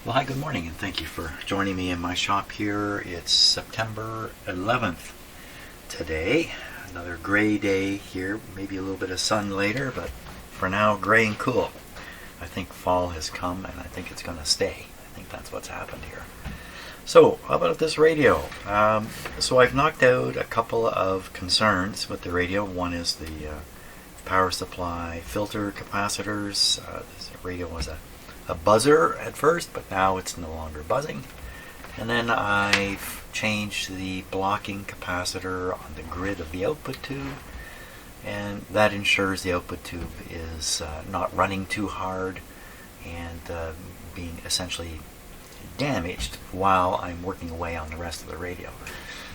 Well, hi, good morning, and thank you for joining me in my shop here. It's September 11th today. Another gray day here, maybe a little bit of sun later, but for now, gray and cool. I think fall has come, and I think it's going to stay. I think that's what's happened here. So, how about this radio? So I've knocked out a couple of concerns with the radio. One is the power supply filter capacitors. This radio was a buzzer at first, but now it's no longer buzzing. And then I've changed the blocking capacitor on the grid of the output tube, and that ensures the output tube is not running too hard and being essentially damaged while I'm working away on the rest of the radio.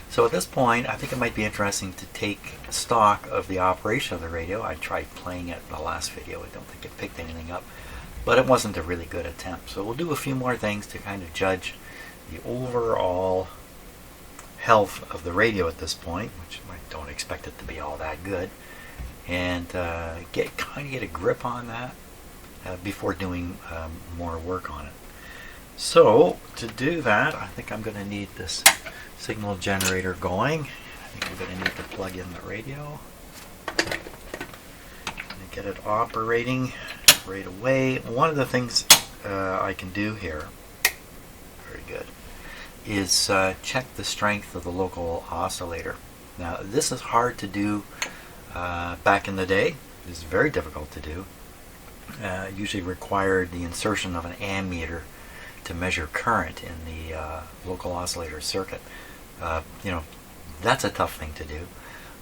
So at this point, I think it might be interesting to take stock of the operation of the radio. I tried playing it in the last video. I don't think it picked anything up, but it wasn't a really good attempt. So we'll do a few more things to kind of judge the overall health of the radio at this point, which I don't expect it to be all that good, and get a grip on that before doing more work on it. So to do that, I think I'm going to need this signal generator going. I think I'm going to need to plug in the radio and get it operating right away. One of the things I can do here, very good, is check the strength of the local oscillator. Now this is hard to do back in the day. It's very difficult to do. Usually required the insertion of an ammeter to measure current in the local oscillator circuit. That's a tough thing to do,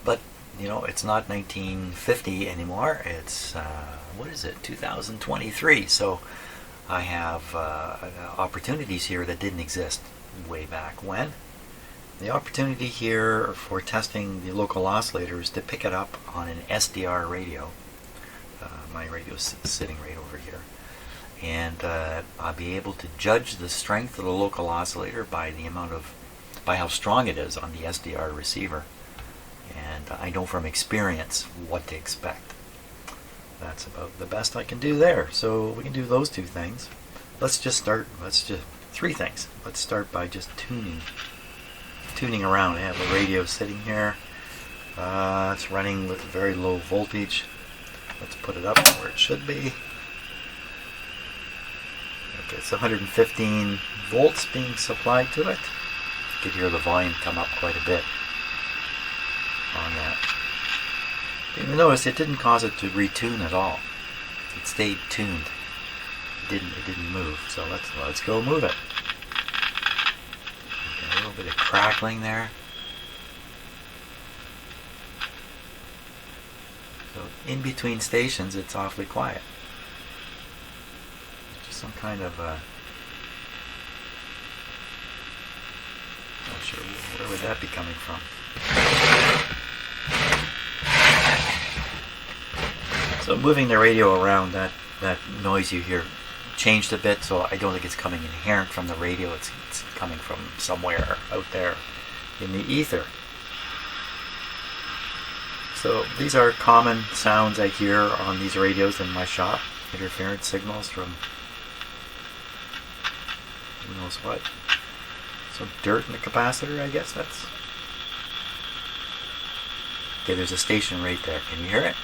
but it's not 1950 anymore. It's 2023. So I have opportunities here that didn't exist way back when. The opportunity here for testing the local oscillator is to pick it up on an SDR radio. My radio is sitting right over here, and I'll be able to judge the strength of the local oscillator by how strong it is on the SDR receiver, and I know from experience what to expect. That's about the best I can do there. So we can do those two things. Three things. Let's start by just tuning around. I have a radio sitting here. It's running with very low voltage. Let's put it up where it should be. Okay, it's 115 volts being supplied to it. You can hear the volume come up quite a bit on that. You notice it didn't cause it to retune at all. It stayed tuned. It didn't move. So let's go move it. Okay, a little bit of crackling there. So in between stations, it's awfully quiet. Just some kind of not sure where would that be coming from. So moving the radio around, that noise you hear changed a bit, so I don't think it's coming inherent from the radio. It's coming from somewhere out there in the ether. So these are common sounds I hear on these radios in my shop. Interference signals from who knows what. Some dirt in the capacitor, I guess that's. Okay, there's a station right there. Can you hear it?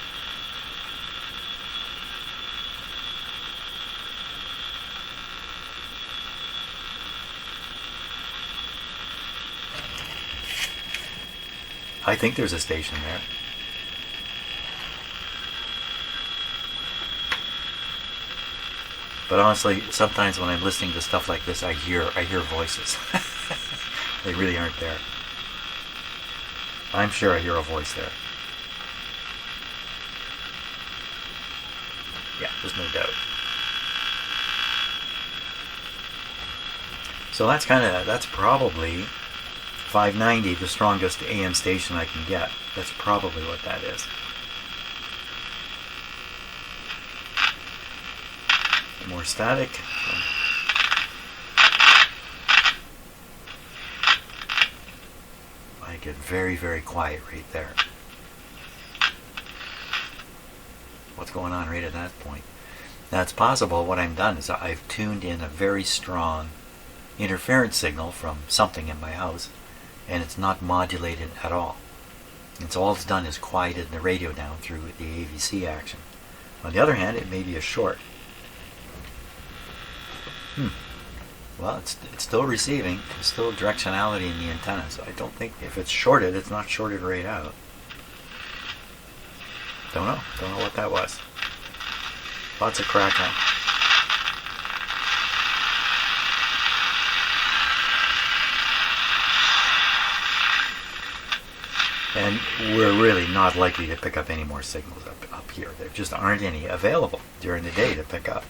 I think there's a station there. But honestly, sometimes when I'm listening to stuff like this, I hear voices. They really aren't there. I'm sure I hear a voice there. Yeah, there's no doubt. So that's probably 590, the strongest AM station I can get. That's probably what that is. More static. I get very, very quiet right there. What's going on right at that point? That's possible. What I've done is I've tuned in a very strong interference signal from something in my house, and it's not modulated at all. And so all it's done is quieted the radio down through the AVC action. On the other hand, it may be a short. Well, it's still receiving. There's still directionality in the antenna, so I don't think if it's shorted, it's not shorted right out. Don't know what that was. Lots of crackling. And we're really not likely to pick up any more signals up here. There just aren't any available during the day to pick up.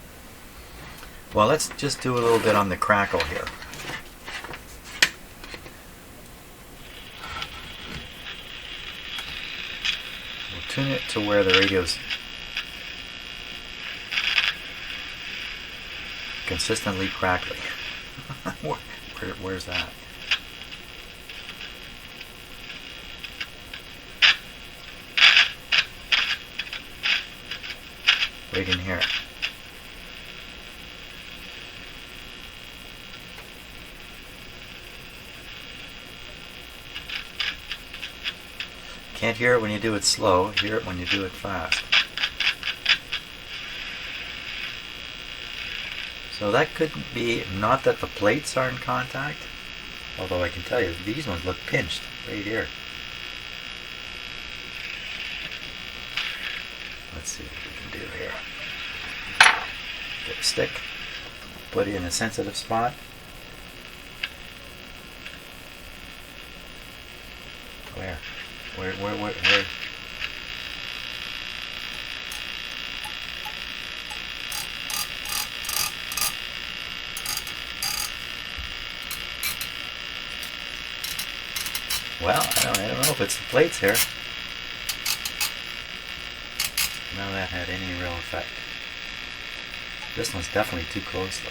Well, let's just do a little bit on the crackle here. We'll tune it to where the radio's consistently crackly. Where's that? Right in here. Can't hear it when you do it slow, hear it when you do it fast. So that could be, not that the plates are in contact, although I can tell you these ones look pinched right here. Let's see what we can do here. Get a stick, put it in a sensitive spot. Where? Well, I don't know if it's the plates here. None of that had any real effect. This one's definitely too close though.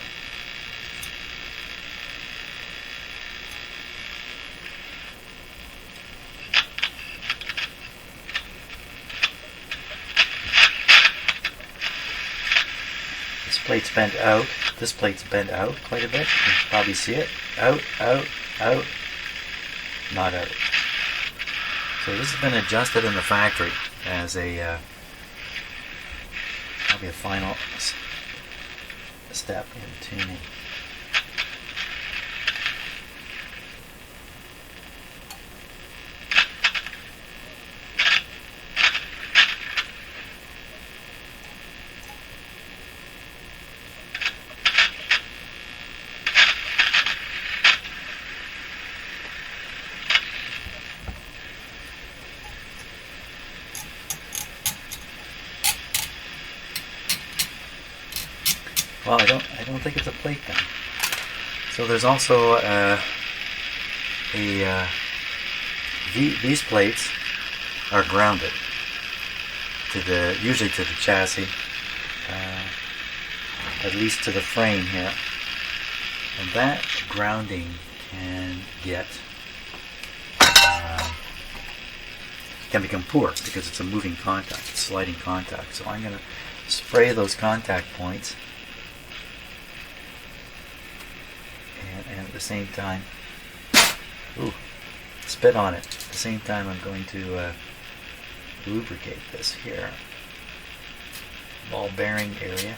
This plate's bent out. This plate's bent out quite a bit. You can probably see it. Out, out, out. Not out. So this has been adjusted in the factory as a probably a final step in tuning. Well, I don't think it's a plate then. So there's also these plates are grounded to usually to the chassis, at least to the frame here, and that grounding can become poor because it's a moving contact, it's sliding contact. So I'm going to spray those contact points. And at the same time, spit on it. At the same time, I'm going to lubricate this here ball bearing area.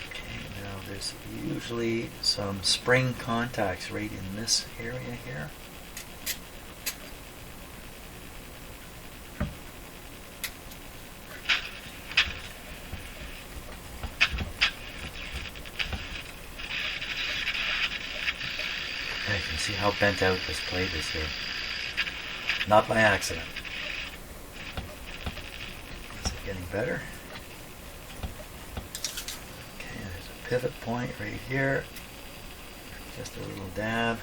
Okay, now there's usually some spring contacts right in this area here. You can see how bent out this plate is here. Not by accident. Is it getting better? Okay, there's a pivot point right here. Just a little dab.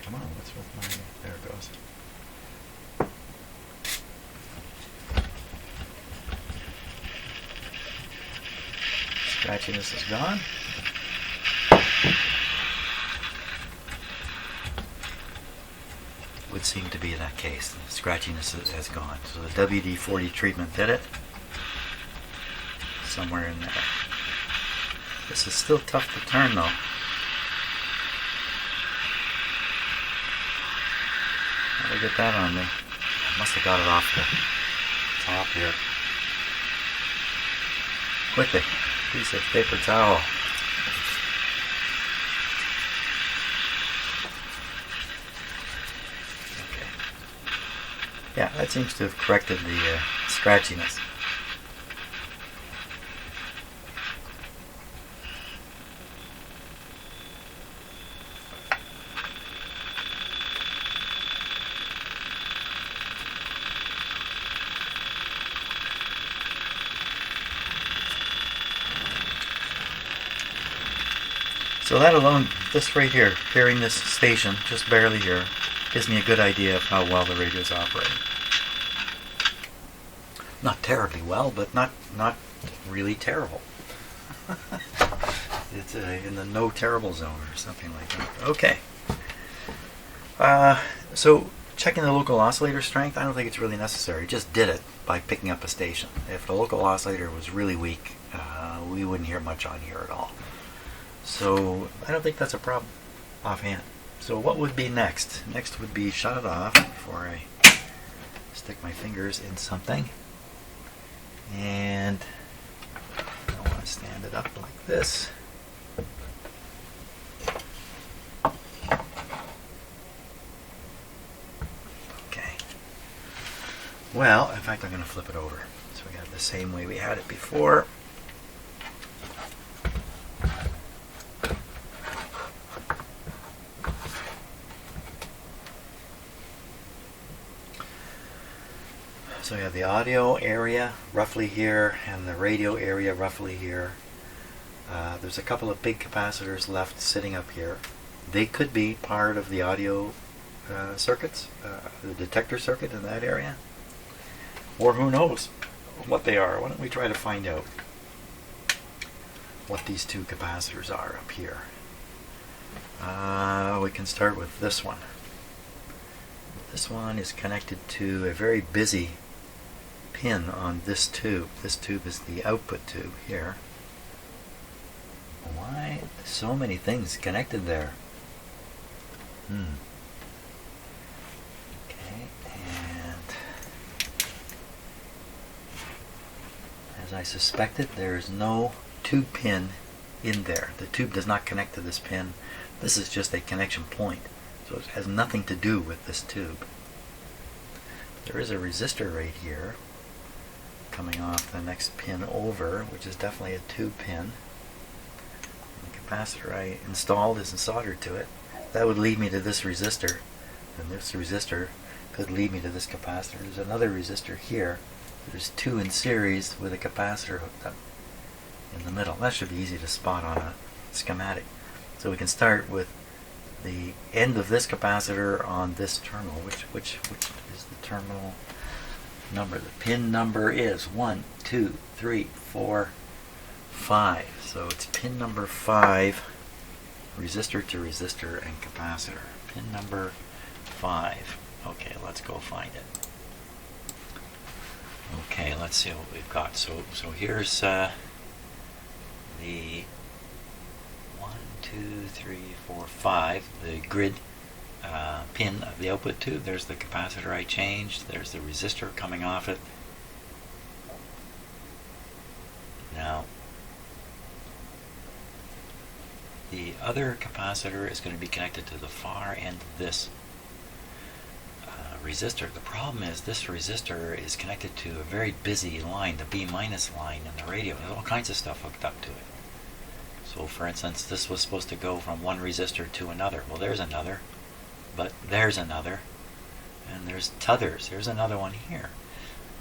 Come on, what's with my... There it goes. Scratchiness is gone. would seem to be that case. The scratchiness has gone. So the WD-40 treatment did it. Somewhere in there. This is still tough to turn though. How did I get that on me? I must have got it off the top here. Quickly, piece of paper towel. Okay. Yeah, that seems to have corrected the scratchiness. So that alone, this right here, hearing this station, just barely here, gives me a good idea of how well the radio is operating. Not terribly well, but not really terrible. It's in the no terrible zone or something like that. Okay. So checking the local oscillator strength, I don't think it's really necessary. Just did it by picking up a station. If the local oscillator was really weak, we wouldn't hear much on here at all. So I don't think that's a problem offhand. So what would be next? Next would be shut it off before I stick my fingers in something. And I want to stand it up like this. Okay. Well, in fact, I'm going to flip it over. So we got it the same way we had it before. So we have the audio area roughly here and the radio area roughly here. There's a couple of big capacitors left sitting up here. They could be part of the audio circuits, the detector circuit in that area. Or who knows what they are. Why don't we try to find out what these two capacitors are up here. We can start with this one. This one is connected to a very busy pin on this tube. This tube is the output tube here. Why so many things connected there? Okay, and as I suspected, there is no tube pin in there. The tube does not connect to this pin. This is just a connection point, so it has nothing to do with this tube. There is a resistor right here coming off the next pin over, which is definitely a tube pin. The capacitor I installed isn't soldered to it. That would lead me to this resistor, and this resistor could lead me to this capacitor. There's another resistor here. There's two in series with a capacitor hooked up in the middle. That should be easy to spot on a schematic. So we can start with the end of this capacitor on this terminal. Which is the terminal number? The pin number is 1, 2, 3, 4, 5. So it's pin number 5, resistor to resistor and capacitor. Pin number 5. Okay, let's go find it. Okay, let's see what we've got. So here's the 1, 2, 3, 4, 5, the grid pin of the output tube. There's the capacitor I changed. There's the resistor coming off it. Now, the other capacitor is going to be connected to the far end of this resistor. The problem is this resistor is connected to a very busy line, the B- line in the radio. There's all kinds of stuff hooked up to it. So for instance, this was supposed to go from one resistor to another. Well, there's another, but there's another, and there's t'others. There's another one here.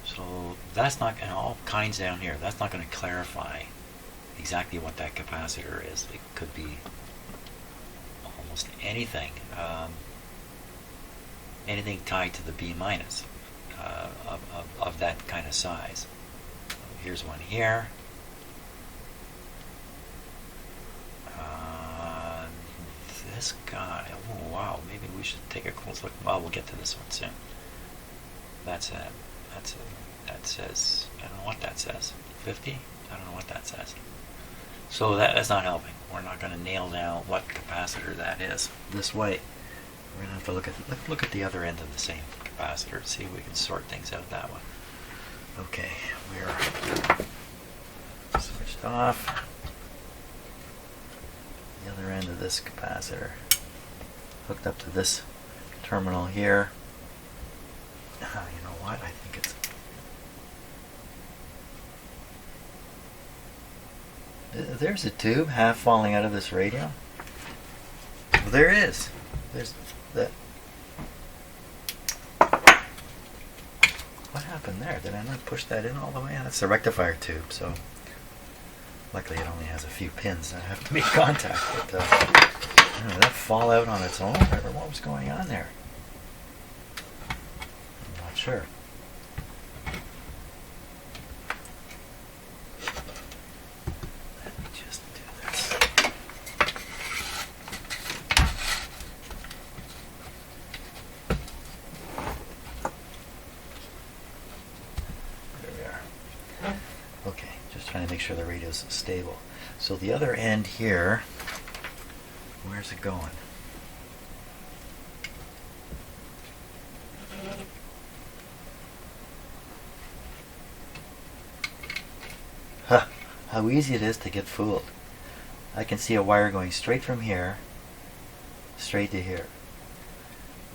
So that's not, and all kinds down here, that's not going to clarify exactly what that capacitor is. It could be almost anything. Anything tied to the B- of that kind of size. So here's one here. this guy. Oh wow, maybe we should take a close look. Well, we'll get to this one soon. That says, I don't know what that says. 50? I don't know what that says. So that's not helping. We're not going to nail down what capacitor that is this way. We're going to have to look at the other end of the same capacitor to see if we can sort things out that way. Okay, we're switched off. The other end of this capacitor hooked up to this terminal here. You know what? I think it's... There's a tube half falling out of this radio. Well, there is. There's that. What happened there? Did I not push that in all the way? That's the rectifier tube, so luckily it only has a few pins that have to make contact. But did that fall out on its own, or what was going on there? I'm not sure. Let me just do this. There we are. Okay, just trying to make sure the radio's stable. So the other end here, where's it going? Huh, how easy it is to get fooled. I can see a wire going straight from here, straight to here.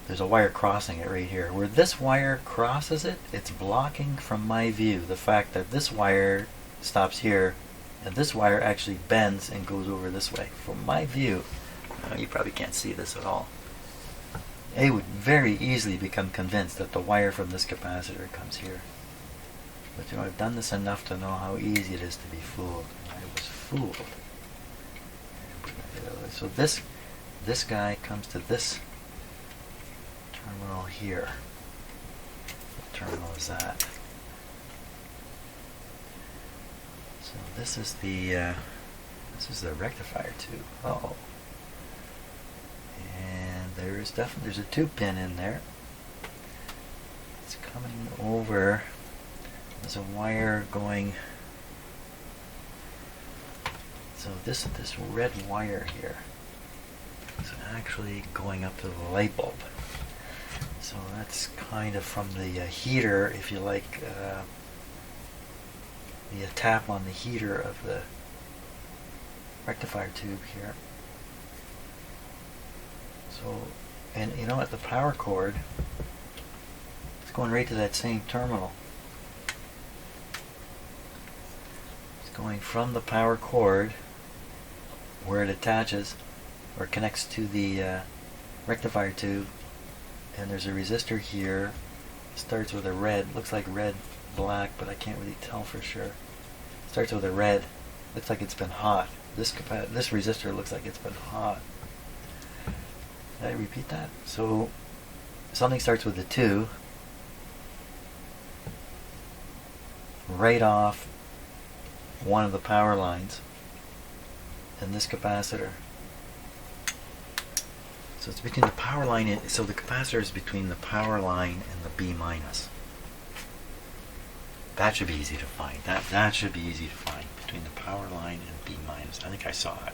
There's a wire crossing it right here. Where this wire crosses it, it's blocking from my view the fact that this wire stops here and this wire actually bends and goes over this way. From my view, you probably can't see this at all. I would very easily become convinced that the wire from this capacitor comes here. But you know, I've done this enough to know how easy it is to be fooled. I was fooled. So this guy comes to this terminal here. What terminal is that? So this is the rectifier tube. Uh-oh. And there's a tube pin in there. It's coming over. There's a wire going. So this red wire here is actually going up to the light bulb. So that's kind of from the heater, if you like, the tap on the heater of the rectifier tube here. So, and you know what, the power cord, it's going right to that same terminal. It's going from the power cord where it attaches or connects to the rectifier tube, and there's a resistor here. It starts with a red, looks like red, black, but I can't really tell for sure. It starts with a red, looks like it's been hot. This resistor looks like it's been hot. Did I repeat that? So something starts with a 2 right off one of the power lines and this capacitor. So it's between the power line so the capacitor is between the power line and the B minus. That should be easy to find. That should be easy to find, between the power line and B minus. I think I saw it.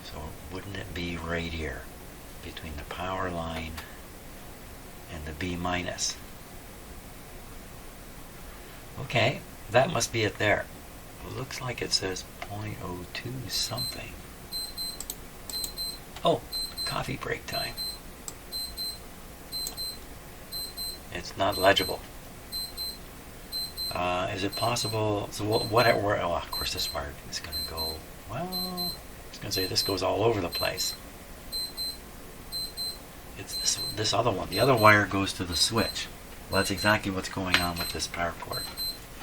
So wouldn't it be right here, between the power line and the B minus? Okay, that must be it there. It looks like it says 0.02 something. Oh, coffee break time. It's not legible. Is it possible? So whatever. Oh, of course, this wire is going to go. Well, I was going to say this goes all over the place. It's this other one. The other wire goes to the switch. Well, that's exactly what's going on with this power cord.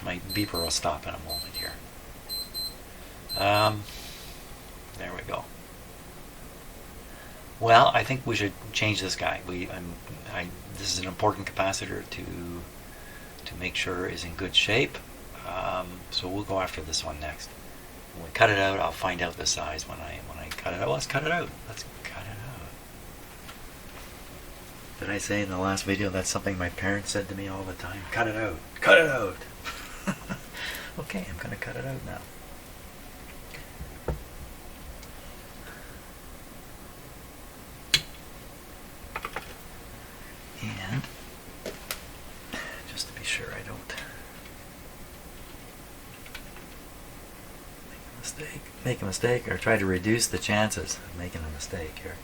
My beeper will stop in a moment here. There we go. Well, I think we should change this guy. This is an important capacitor to make sure is in good shape. So we'll go after this one next. When we cut it out, I'll find out the size when I cut it out. Let's cut it out. Let's cut it out. Did I say in the last video that's something my parents said to me all the time? Cut it out. Cut it out. Okay, I'm going to cut it out now. And just to be sure I don't make a mistake or try to reduce the chances of making a mistake here.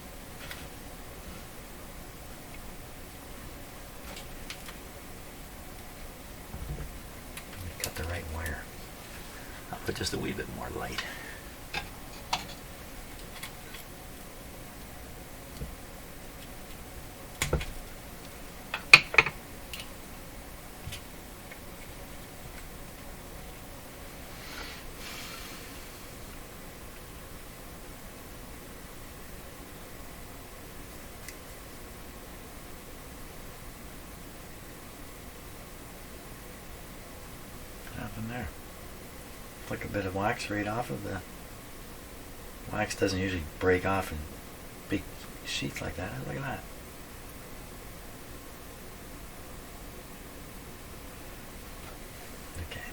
Cut the right wire. I'll put just a wee bit more light. There. Flick a bit of wax right off of the wax. Doesn't usually break off in big sheets like that. Look at that. Okay.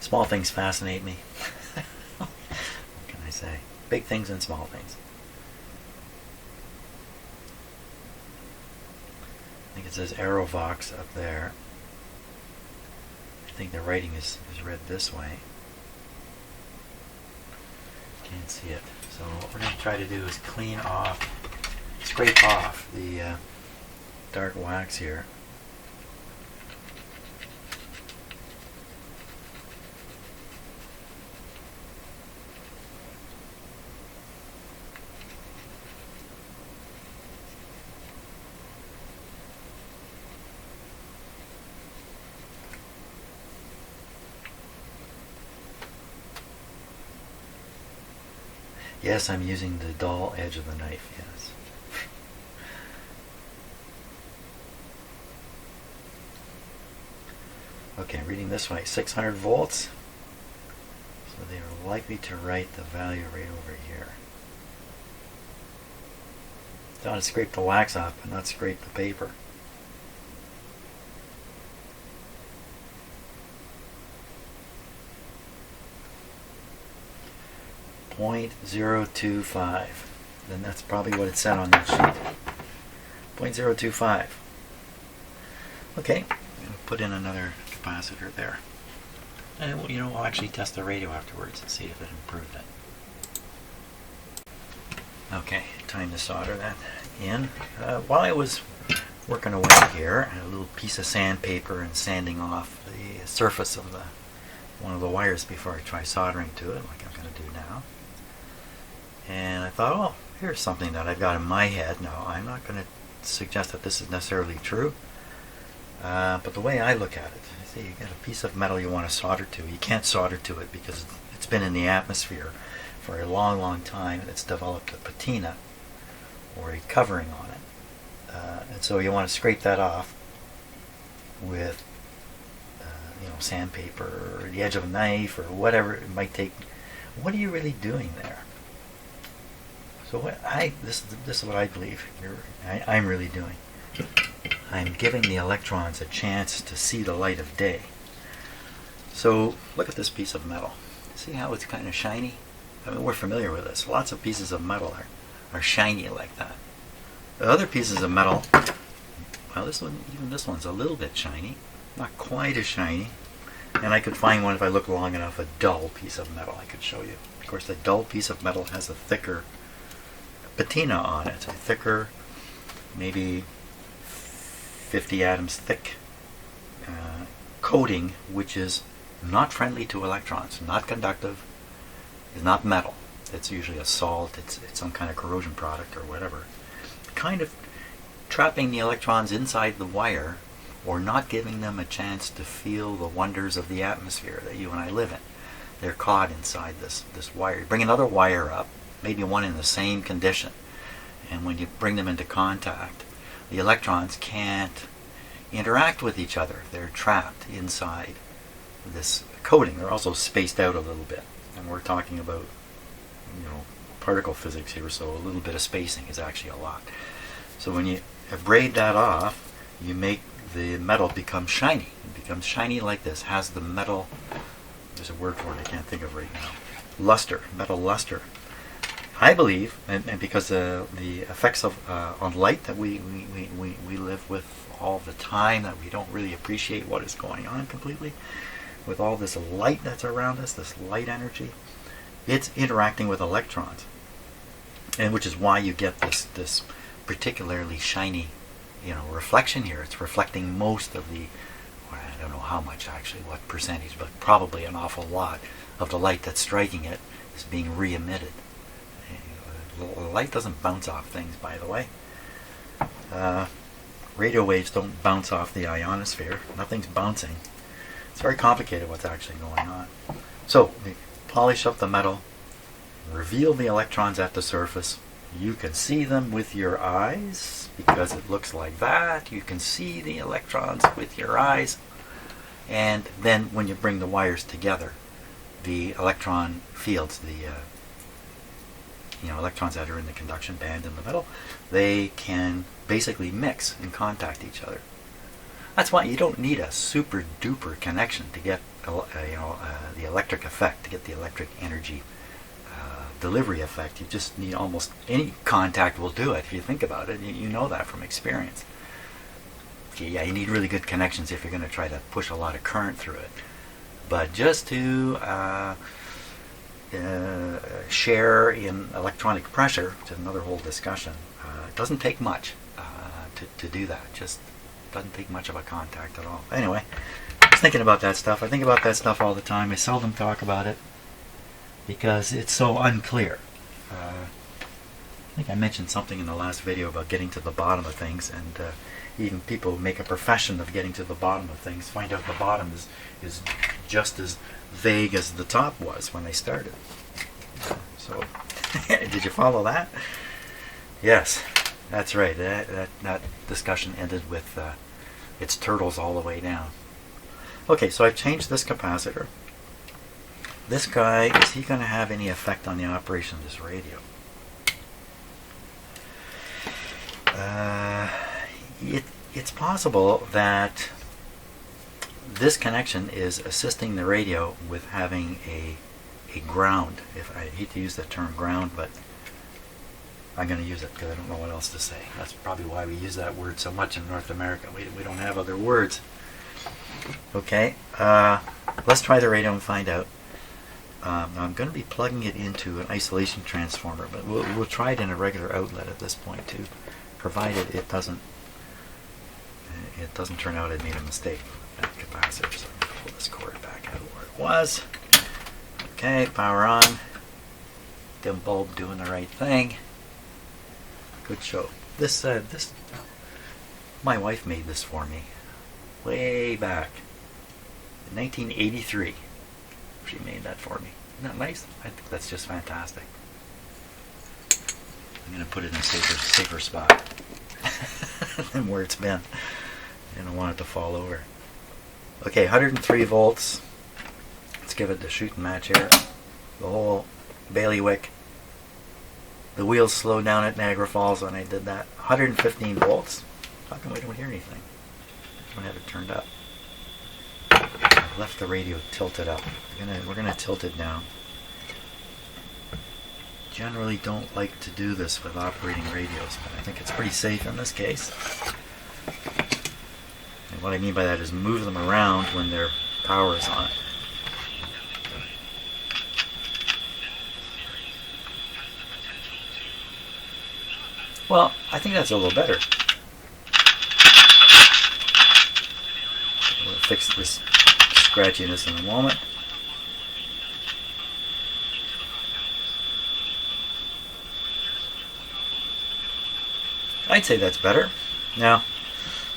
Small things fascinate me. What can I say? Big things and small things. I think it says Aerovox up there. I think the writing is read this way. Can't see it. So what we're going to try to do is clean off, scrape off the dark wax here. Yes, I'm using the dull edge of the knife, yes. Okay, reading this way, 600 volts. So they are likely to write the value right over here. Don't want to scrape the wax off, but not scrape the paper. .025. Then that's probably what it said on that sheet. 0.025. Okay, I'm going to put in another capacitor there. And we'll actually test the radio afterwards and see if it improved it. Okay, time to solder that in. While I was working away here, I had a little piece of sandpaper and sanding off the surface of one of the wires before I try soldering to it, like I'm going to do now. And I thought, oh, here's something that I've got in my head. Now, I'm not going to suggest that this is necessarily true, but the way I look at it, I say you got a piece of metal you want to solder to. You can't solder to it because it's been in the atmosphere for a long, long time, and it's developed a patina or a covering on it. And so you want to scrape that off with sandpaper or the edge of a knife or whatever it might take. What are you really doing there? So this is what I believe I'm really doing. I'm giving the electrons a chance to see the light of day. So look at this piece of metal. See how it's kind of shiny? I mean, we're familiar with this. Lots of pieces of metal are shiny like that. The other pieces of metal, well, even this one's a little bit shiny. Not quite as shiny. And I could find one if I look long enough, a dull piece of metal I could show you. Of course, the dull piece of metal has a thicker patina on it, a thicker, maybe 50 atoms thick coating, which is not friendly to electrons, not conductive, is not metal. It's usually a salt, it's some kind of corrosion product or whatever. Kind of trapping the electrons inside the wire or not giving them a chance to feel the wonders of the atmosphere that you and I live in. They're caught inside this wire. Bring another wire up, maybe one in the same condition, and when you bring them into contact, the electrons can't interact with each other. They're trapped inside this coating. They're also spaced out a little bit. and we're talking about, particle physics here, so a little bit of spacing is actually a lot. So when you abrade that off, you make the metal become shiny. It becomes shiny like this, has the metal, there's a word for it I can't think of right now, luster, metal luster. I believe, and because the effects of on light that we live with all the time, that we don't really appreciate what is going on completely, with all this light that's around us, this light energy, it's interacting with electrons, and which is why you get this particularly shiny, reflection here. It's reflecting most of the, I don't know how much actually, what percentage, but probably an awful lot of the light that's striking it is being re-emitted. Light doesn't bounce off things, by the way. Radio waves don't bounce off the ionosphere. Nothing's bouncing. It's very complicated what's actually going on. So, we polish up the metal, reveal the electrons at the surface. You can see them with your eyes because it looks like that. You can see the electrons with your eyes. And then when you bring the wires together, the electron fields, the electrons that are in the conduction band in the metal, they can basically mix and contact each other. That's why you don't need a super duper connection to get the electric effect, to get the electric energy delivery effect. You just need almost any contact will do it. If you think about it, you know that from experience. Yeah, you need really good connections if you're going to try to push a lot of current through it. But just to share in electronic pressure, which is another whole discussion, it doesn't take much to do that. Just doesn't take much of a contact at all. Anyway, I was thinking about that stuff. I think about that stuff all the time. I seldom talk about it because it's so unclear. I think I mentioned something in the last video about getting to the bottom of things, and even people who make a profession of getting to the bottom of things find out the bottom is just as vague as the top was when they started. So, did you follow that? Yes, that's right. That discussion ended with its turtles all the way down. Okay, so I've changed this capacitor. This guy, is he going to have any effect on the operation of this radio? It's possible that this connection is assisting the radio with having a ground. If I hate to use the term ground, but I'm going to use it because I don't know what else to say. That's probably why we use that word so much in North America. We don't have other words. Okay, let's try the radio and find out. Now I'm going to be plugging it into an isolation transformer, but we'll try it in a regular outlet at this point too, provided it doesn't turn out I made a mistake with that capacitor. So I'm going to pull this cord back out where it was. Okay, power on. Dim bulb doing the right thing. Good show. This my wife made this for me way back in 1983. She made that for me. Isn't that nice? I think that's just fantastic. I'm going to put it in a safer spot than where it's been. I don't want it to fall over. Okay, 103 volts. Let's give it the shoot and match here. The whole bailiwick. The wheels slowed down at Niagara Falls when I did that. 115 volts. How come we don't hear anything? I don't have it turned up. I've left the radio tilted up. We're gonna tilt it down. Generally don't like to do this with operating radios, but I think it's pretty safe in this case. And what I mean by that is move them around when their power is on. Well, I think that's a little better. We'll fix this scratchiness in a moment. I'd say that's better. Now,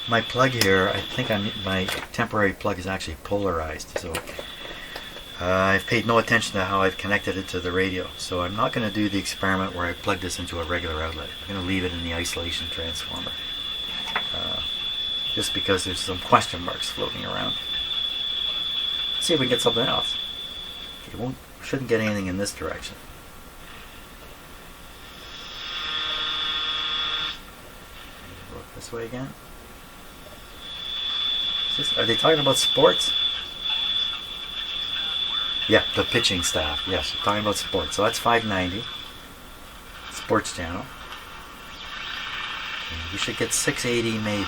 my plug here, I think my temporary plug is actually polarized, so I've paid no attention to how I've connected it to the radio. So I'm not going to do the experiment where I plug this into a regular outlet. I'm going to leave it in the isolation transformer, just because there's some question marks floating around. Let's see if we can get something else. Shouldn't get anything in this direction. Look this way again. Are they talking about sports? Yeah, the pitching staff. Yes, we're talking about sports. So that's 590. Sports channel. Okay, we should get 680 maybe.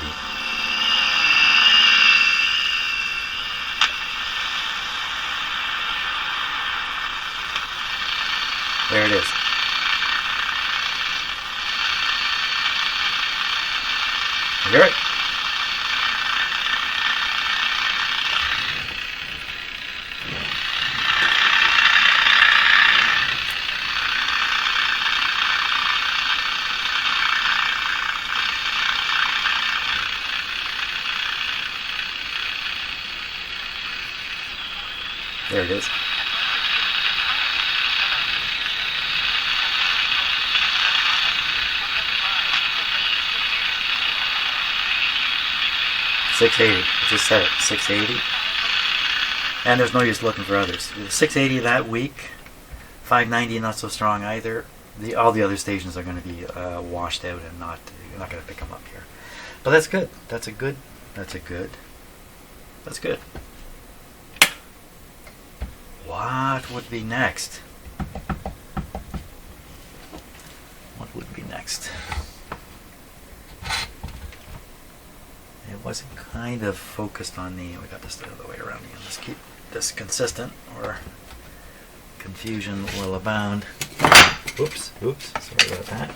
There it is. You hear it? There it is. $680. I just said it. $680. And there's no use looking for others. $680 that week. $590 not so strong either. All the other stations are going to be washed out and you're not going to pick them up here. But that's good. That's good. What would be next? It wasn't kind of focused on we got this the other way around again. Let's keep this consistent or confusion will abound. Oops, sorry about that.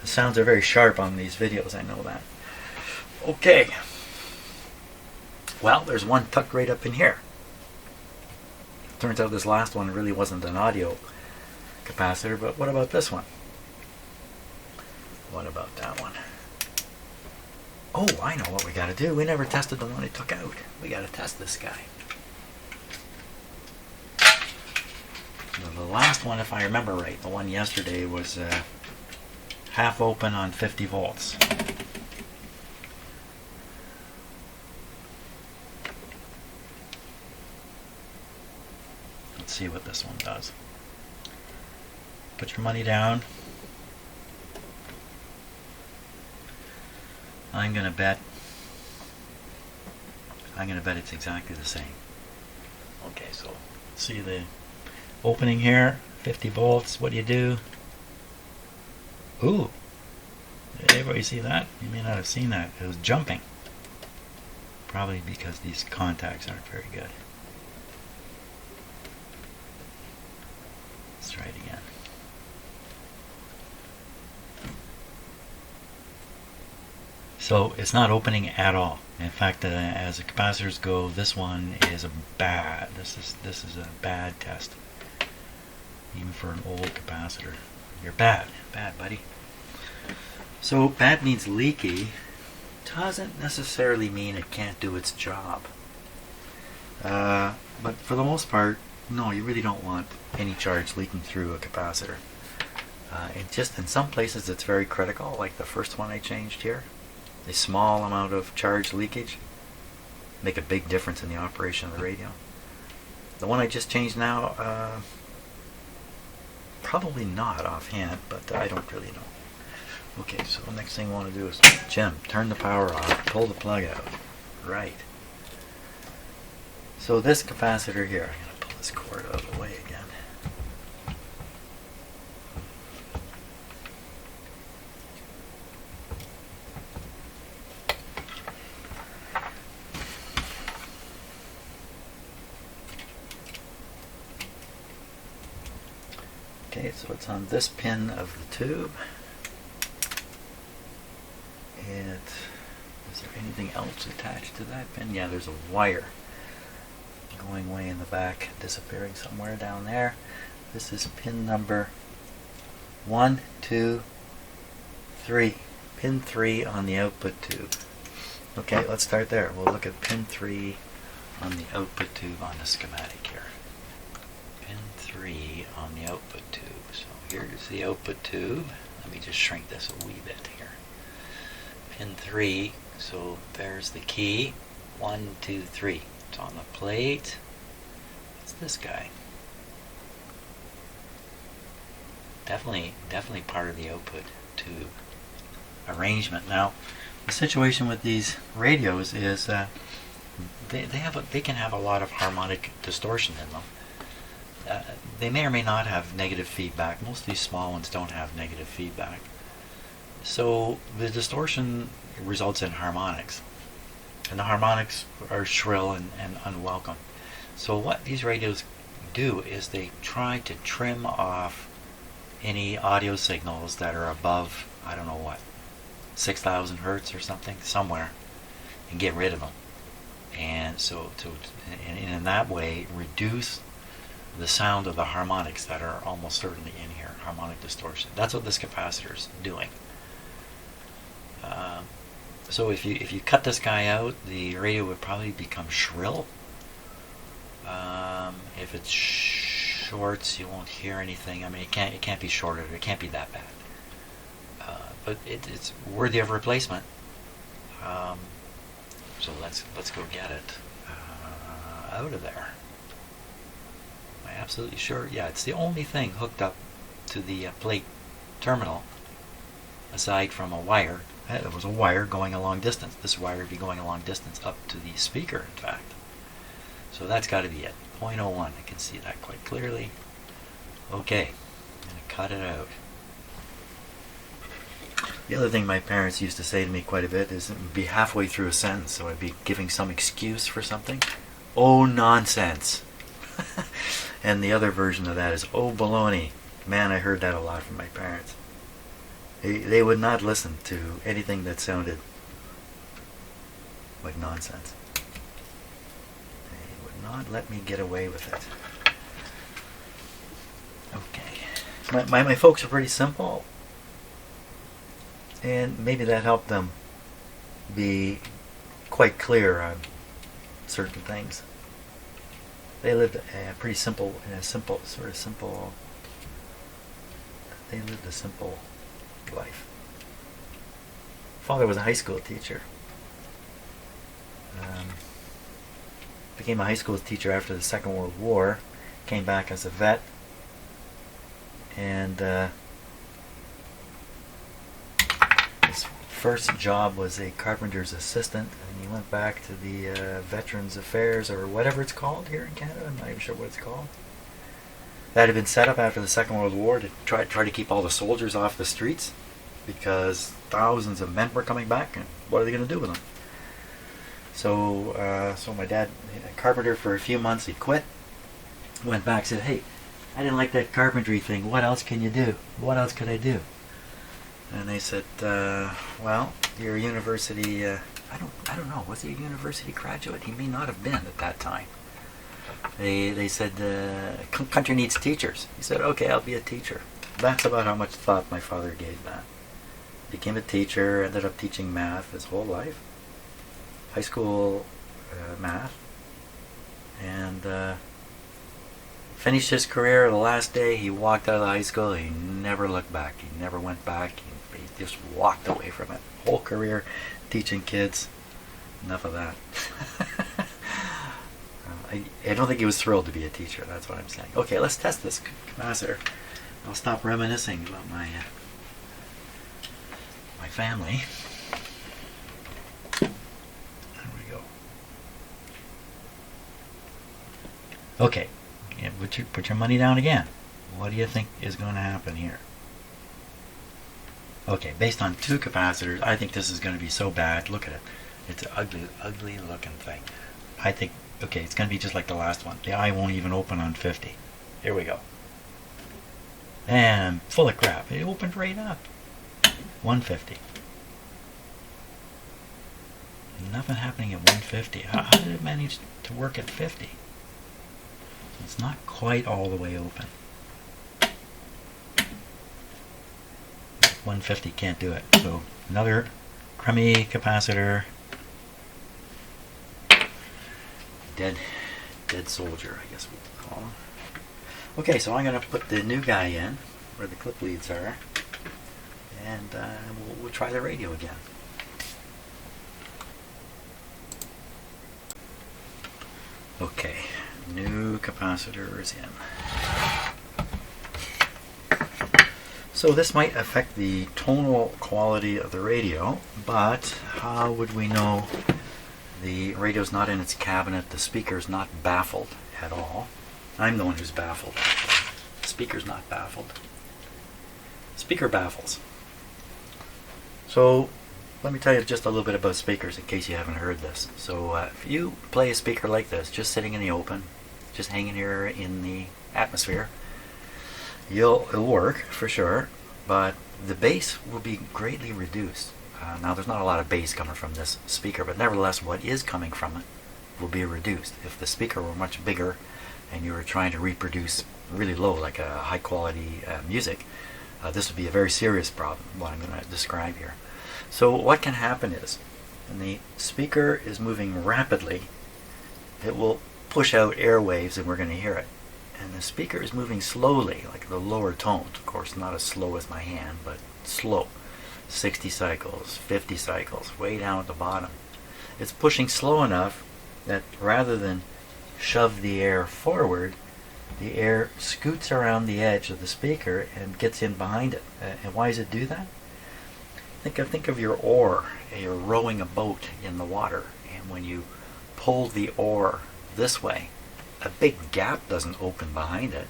The sounds are very sharp on these videos, I know that. Okay. Well, there's one tucked right up in here. Turns out this last one really wasn't an audio capacitor, but what about this one? What about that one? Oh, I know what we got to do. We never tested the one he took out. We got to test this guy. The last one, if I remember right, the one yesterday was half open on 50 volts. Let's see what this one does. Put your money down. I'm gonna bet it's exactly the same. Okay, so see the opening here, 50 volts. What do you do? Ooh, did everybody see that? You may not have seen that. It was jumping. Probably because these contacts aren't very good. Let's try it again. So it's not opening at all. In fact, as the capacitors go, this one is bad. This is a bad test, even for an old capacitor. You're bad, buddy. So bad means leaky. Doesn't necessarily mean it can't do its job. But for the most part, no, you really don't want any charge leaking through a capacitor. In some places it's very critical, like the first one I changed here. A small amount of charge leakage make a big difference in the operation of the radio. The one I just changed now, probably not offhand, but I don't really know. Okay, so the next thing I want to do is, Jim, turn the power off, pull the plug out. Right. So this capacitor here, I'm going to pull this cord out of the way again. Okay, so it's on this pin of the tube. Is there anything else attached to that pin? Yeah, there's a wire going way in the back, disappearing somewhere down there. This is pin number 1, 2, 3. Pin 3 on the output tube. Okay, let's start there. We'll look at pin 3 on the output tube on the schematic here. Pin 3 on the output tube. So here's the output tube. Let me just shrink this a wee bit here. Pin 3, so there's the key. 1, 2, 3. It's on the plate. It's this guy? Definitely part of the output tube arrangement. Now, the situation with these radios is they can have a lot of harmonic distortion in them. They may or may not have negative feedback. Most of these small ones don't have negative feedback. So the distortion results in harmonics. And the harmonics are shrill and unwelcome. So what these radios do is they try to trim off any audio signals that are above, I don't know what, 6,000 hertz or something, somewhere, and get rid of them. And so and in that way reduce the sound of the harmonics that are almost certainly in here, harmonic distortion. That's what this capacitor is doing. So if you cut this guy out, the radio would probably become shrill. If it's shorts, you won't hear anything. I mean, it can't be shorted. It can't be that bad. But it's worthy of replacement. So let's go get it out of there. Am I absolutely sure? Yeah, it's the only thing hooked up to the plate terminal aside from a wire. It was a wire going a long distance. This wire would be going a long distance up to the speaker, in fact. So that's got to be it. 0.01. I can see that quite clearly. Okay, I'm going to cut it out. The other thing my parents used to say to me quite a bit is it would be halfway through a sentence, so I'd be giving some excuse for something. Oh, nonsense. And the other version of that is, oh, baloney. Man, I heard that a lot from my parents. They would not listen to anything that sounded like nonsense. They would not let me get away with it. Okay. My folks are pretty simple. And maybe that helped them be quite clear on certain things. They lived pretty simple, they lived a simple life. Father was a high school teacher. Became a high school teacher after the Second World War. Came back as a vet. And his first job was a carpenter's assistant. And he went back to the Veterans Affairs, or whatever it's called here in Canada. I'm not even sure what it's called. That had been set up after the Second World War to try to keep all the soldiers off the streets, because thousands of men were coming back, and what are they going to do with them? So my dad, a carpenter for a few months, he quit, went back, said, hey, I didn't like that carpentry thing. What else can you do? What else could I do? And they said, well, you're a university, I don't know, was he a university graduate? He may not have been at that time. They said, country needs teachers. He said, okay, I'll be a teacher. That's about how much thought my father gave that. Became a teacher, ended up teaching math his whole life. High school math. And finished his career. The last day he walked out of the high school, he never looked back. He never went back. He just walked away from it. Whole career teaching kids. Enough of that. I don't think he was thrilled to be a teacher. That's what I'm saying. Okay, let's test this capacitor. I'll stop reminiscing about my family. There we go. Okay, yeah, put your money down again. What do you think is going to happen here? Okay, based on two capacitors, I think this is going to be so bad. Look at it. It's an ugly looking thing. I think, okay, it's going to be just like the last one. The eye won't even open on 50. Here we go. And full of crap. It opened right up. 150. Nothing happening at 150. How did it manage to work at 50? It's not quite all the way open. 150 can't do it. So another crummy capacitor. Dead soldier, I guess we'll call him. Okay, so I'm going to put the new guy in, where the clip leads are, and we'll try the radio again. Okay, New capacitors in. So this might affect the tonal quality of the radio, but how would we know the radio's not in its cabinet, the speaker's not baffled at all? I'm the one who's baffled. The speaker's not baffled. Speaker baffles. So let me tell you just a little bit about speakers in case you haven't heard this. So if you play a speaker like this, just sitting in the open, just hanging here in the atmosphere, it'll work for sure, but the bass will be greatly reduced. Now there's not a lot of bass coming from this speaker, but nevertheless what is coming from it will be reduced. If the speaker were much bigger and you were trying to reproduce really low, like a high quality music, this would be a very serious problem, what I'm going to describe here. So what can happen is, when the speaker is moving rapidly, it will push out airwaves and we're going to hear it. And the speaker is moving slowly, like the lower tones, of course not as slow as my hand, but slow. 60 cycles, 50 cycles, way down at the bottom. It's pushing slow enough that rather than shove the air forward, the air scoots around the edge of the speaker and gets in behind it. And why does it do that? Think of your oar. You're rowing a boat in the water, and when you pull the oar this way, a big gap doesn't open behind it.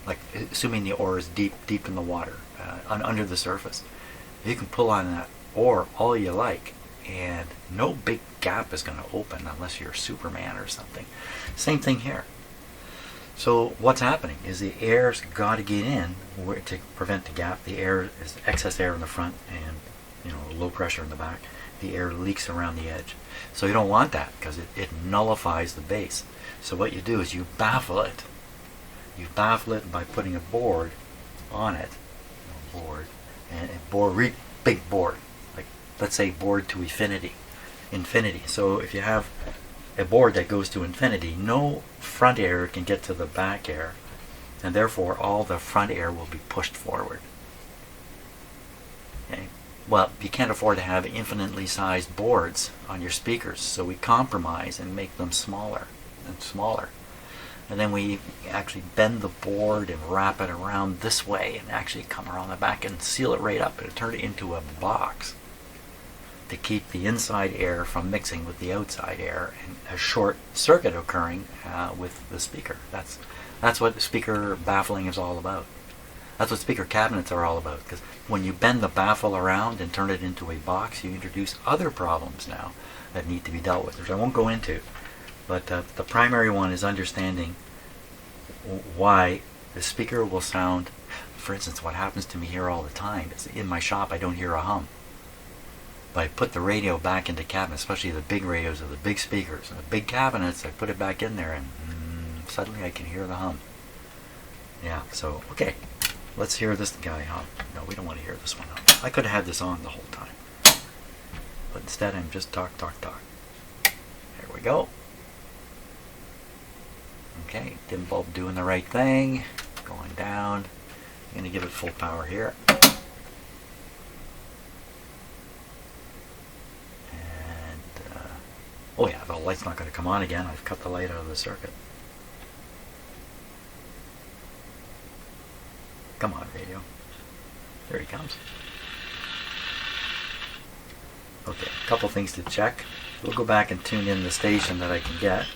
Like, assuming the oar is deep in the water, under the surface. You can pull on that oar all you like, and no big gap is going to open unless you're Superman or something. Same thing here. So what's happening is the air's got to get in to prevent the gap. The air is excess air in the front and low pressure in the back. The air leaks around the edge. So you don't want that because it nullifies the bass. So what you do is you baffle it. You baffle it by putting a board on it. Big board. Like, let's say board to infinity. So if you have a board that goes to infinity, no front air can get to the back air, and therefore all the front air will be pushed forward. Okay? Well, you can't afford to have infinitely sized boards on your speakers, so we compromise and make them smaller and smaller. And then we actually bend the board and wrap it around this way and actually come around the back and seal it right up and turn it into a box to keep the inside air from mixing with the outside air and a short circuit occurring with the speaker. That's what speaker baffling is all about. That's what speaker cabinets are all about, because when you bend the baffle around and turn it into a box, you introduce other problems now that need to be dealt with, which I won't go into. But the primary one is understanding why the speaker will sound, for instance, what happens to me here all the time is in my shop I don't hear a hum. But I put the radio back into cabinets, especially the big radios of the big speakers and the big cabinets, I put it back in there and suddenly I can hear the hum. Yeah, so, okay, let's hear this guy hum. No, we don't want to hear this one hum. I could have had this on the whole time. But instead I'm just talk. There we go. Okay, dim bulb doing the right thing, going down. I'm going to give it full power here. And, oh yeah, the light's not going to come on again. I've cut the light out of the circuit. Come on, radio. There he comes. Okay, a couple things to check. We'll go back and tune in the station that I can get.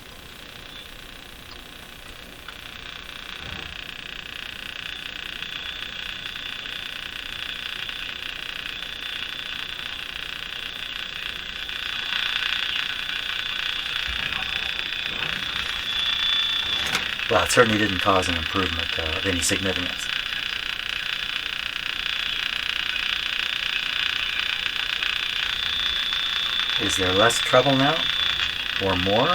Well, it certainly didn't cause an improvement of any significance. Is there less treble now? Or more?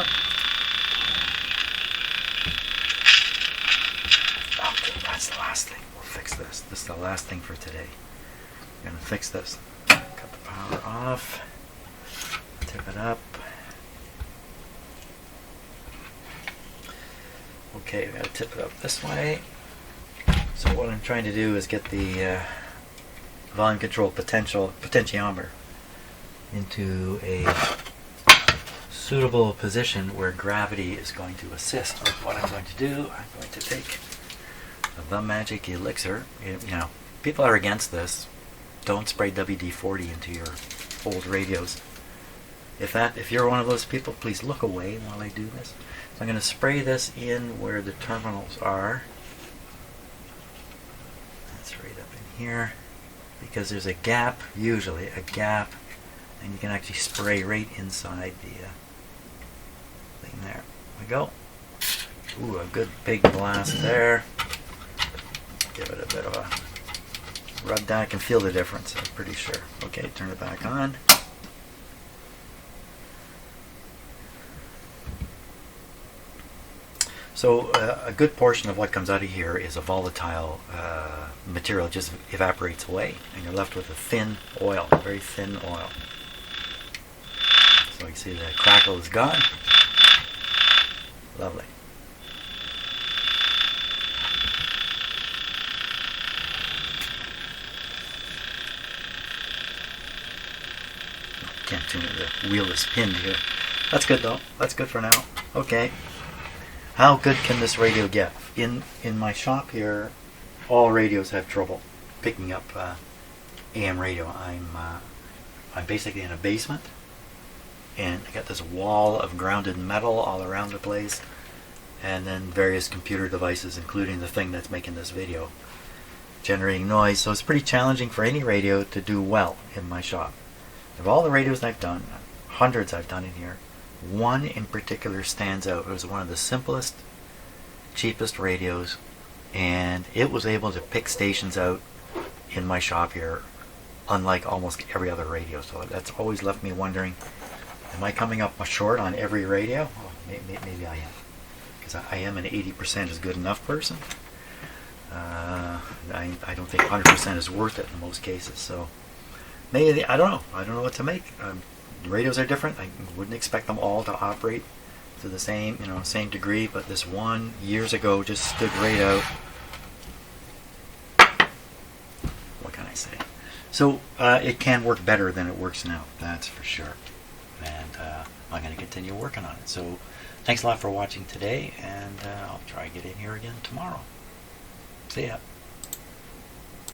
Okay, that's the last thing. We'll fix this. This is the last thing for today. We're going to fix this. Cut the power off. Tip it up. Okay, we got to tip it up this way. So what I'm trying to do is get the volume control potentiometer into a suitable position where gravity is going to assist with what I'm going to do. I'm going to take the magic elixir. You know, people are against this. Don't spray WD-40 into your old radios. If you're one of those people, please look away while I do this. So I'm going to spray this in where the terminals are. That's right up in here, because there's a gap, usually a gap, and you can actually spray right inside the thing there. There we go. Ooh, a good big blast there. Give it a bit of a rub down. I can feel the difference, I'm pretty sure. Okay, turn it back on. So a good portion of what comes out of here is a volatile material. It just evaporates away, and you're left with a thin oil, very thin oil. So you see the crackle is gone. Lovely. Can't tune it. The wheel is pinned here. That's good though. That's good for now. Okay. How good can this radio get? In my shop here, all radios have trouble picking up AM radio. I'm basically in a basement, and I got this wall of grounded metal all around the place, and then various computer devices, including the thing that's making this video, generating noise. So it's pretty challenging for any radio to do well in my shop. Of all the radios I've done, hundreds I've done in here, one in particular stands out. It was one of the simplest, cheapest radios, and it was able to pick stations out in my shop here, unlike almost every other radio. So that's always left me wondering, am I coming up short on every radio? Well, maybe I am, because I am an 80% is good enough person. I don't think 100% is worth it in most cases. So maybe, I don't know. I don't know what to make. The radios are different. I wouldn't expect them all to operate to the same degree, but this one years ago just stood right out. What can I say? So it can work better than it works now, that's for sure. And I'm going to continue working on it. So thanks a lot for watching today, and I'll try to get in here again tomorrow. See ya.